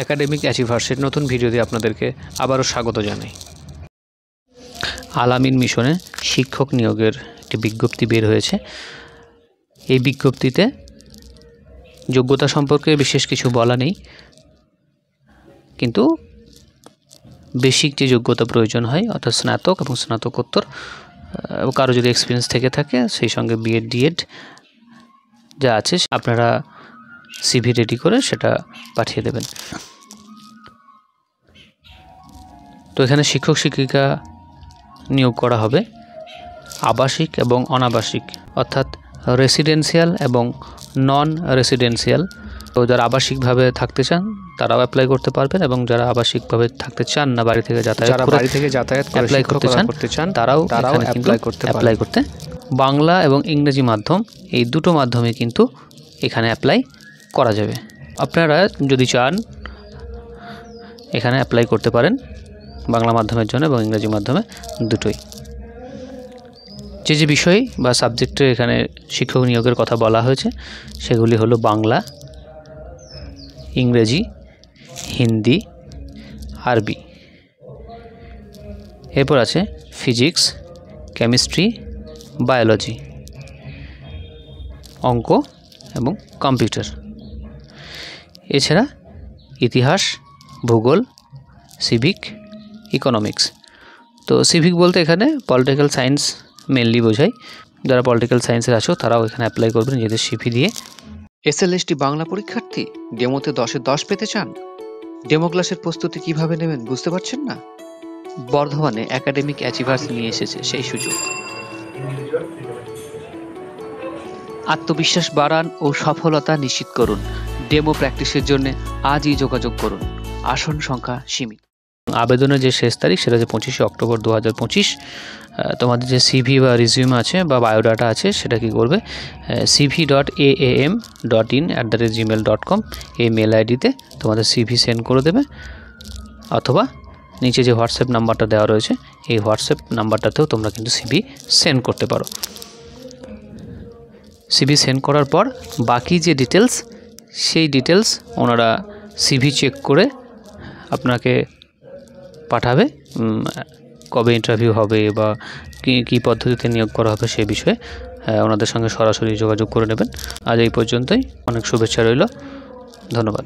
Academic অ্যাচিভার্সের নতুন ভিডিওতে আপনাদেরকে আবারও স্বাগত জানাই। আল-আমিন মিশনে শিক্ষক নিয়োগের একটি বিজ্ঞপ্তি বের হয়েছে। এই বিজ্ঞপ্তিতে যোগ্যতা সম্পর্কে বিশেষ কিছু বলা নেই, কিন্তু বেসিক যে যোগ্যতা প্রয়োজন হয় অর্থাৎ স্নাতক এবং স্নাতকোত্তর, কারো যদি এক্সপিরিয়েন্স থেকে থাকে সেই সঙ্গে বিএড ডিএড যা আছে আপনারা সিভি রেডি করে সেটা পাঠিয়ে দেবেন। তো এখানে শিক্ষক শিক্ষিকা নিয়োগ করা হবে আবাসিক এবং অনাবাসিক, অর্থাৎ রেসিডেন্সিয়াল এবং নন রেসিডেন্সিয়াল। তো যারা আবাসিকভাবে থাকতে চান তারাও অ্যাপ্লাই করতে পারবেন, এবং যারা আবাসিকভাবে থাকতে চান না, বাড়ি থেকে যাতায়াত অ্যাপ্লাই করতে চান তারাও অ্যাপ্লাই করতে। বাংলা এবং ইংরেজি মাধ্যম এই দুটো মাধ্যমে কিন্তু এখানে অ্যাপ্লাই করা যাবে। আপনারা যদি চান এখানে অ্যাপ্লাই করতে পারেন বাংলা মাধ্যমের জন্য এবং ইংরেজি মাধ্যমে দুটোই। যে বিষয় বা সাবজেক্টে এখানে শিক্ষক নিয়োগের কথা বলা হয়েছে সেগুলি হলো বাংলা, ইংরেজি, হিন্দি, আরবি। এরপর আছে ফিজিক্স, কেমিস্ট্রি, বায়োলজি, অঙ্ক এবং কম্পিউটার। এছাড়া ইতিহাস, ভূগোল, সিভিক, ইকোনমিক্স। তো সিভিক বলতে এখানে পলিটিক্যাল সায়েন্স মেনলি বোঝায়। যারা পলিটিক্যাল সায়েন্সের আছো তারাও এখানে অ্যাপ্লাই করবেন নিজেদের সিভি দিয়ে। এসএলএসটি বাংলা পরীক্ষার্থী ডেমোতে 10-এ 10 পেতে চান? ডেমো ক্লাসের প্রস্তুতি কিভাবে নেবেন বুঝতে পারছেন না? বর্ধমানে একাডেমিক অ্যাচিভার্স নিয়ে এসেছে সেই সুযোগ। আত্মবিশ্বাস বাড়ান ও সফলতা নিশ্চিত করুন। ডেমো প্র্যাকটিসের জন্য আজই যোগাযোগ করুন। আসন সংখ্যা সীমিত। আবেদনের যে শেষ তারিখ সেটা হচ্ছে 25শে অক্টোবর 2025। তোমাদের যে সিভি বা রিজিউম আছে বা বায়োডাটা আছে সেটা কি করবে, cv.aam.in@gmail.com এই মেল আইডিতে তোমাদের সিভি সেন্ড করে দেবে, অথবা নিচে যে হোয়াটসঅ্যাপ নাম্বারটা দেওয়া রয়েছে এই হোয়াটসঅ্যাপ নাম্বারটাতেও তোমরা কিন্তু সিভি সেন্ড করতে পারো। সিভি সেন্ড করার পর বাকি যে ডিটেলস সেই ডিটেলস ওনারা সিভি চেক করে আপনাকে পাঠাবে। কবে ইন্টারভিউ হবে বা কী পদ্ধতিতে নিয়োগ করা হবে সে বিষয়ে ওনাদের সঙ্গে সরাসরি যোগাযোগ করে নেবেন। আজ এই পর্যন্তই। অনেক শুভেচ্ছা রইল। ধন্যবাদ।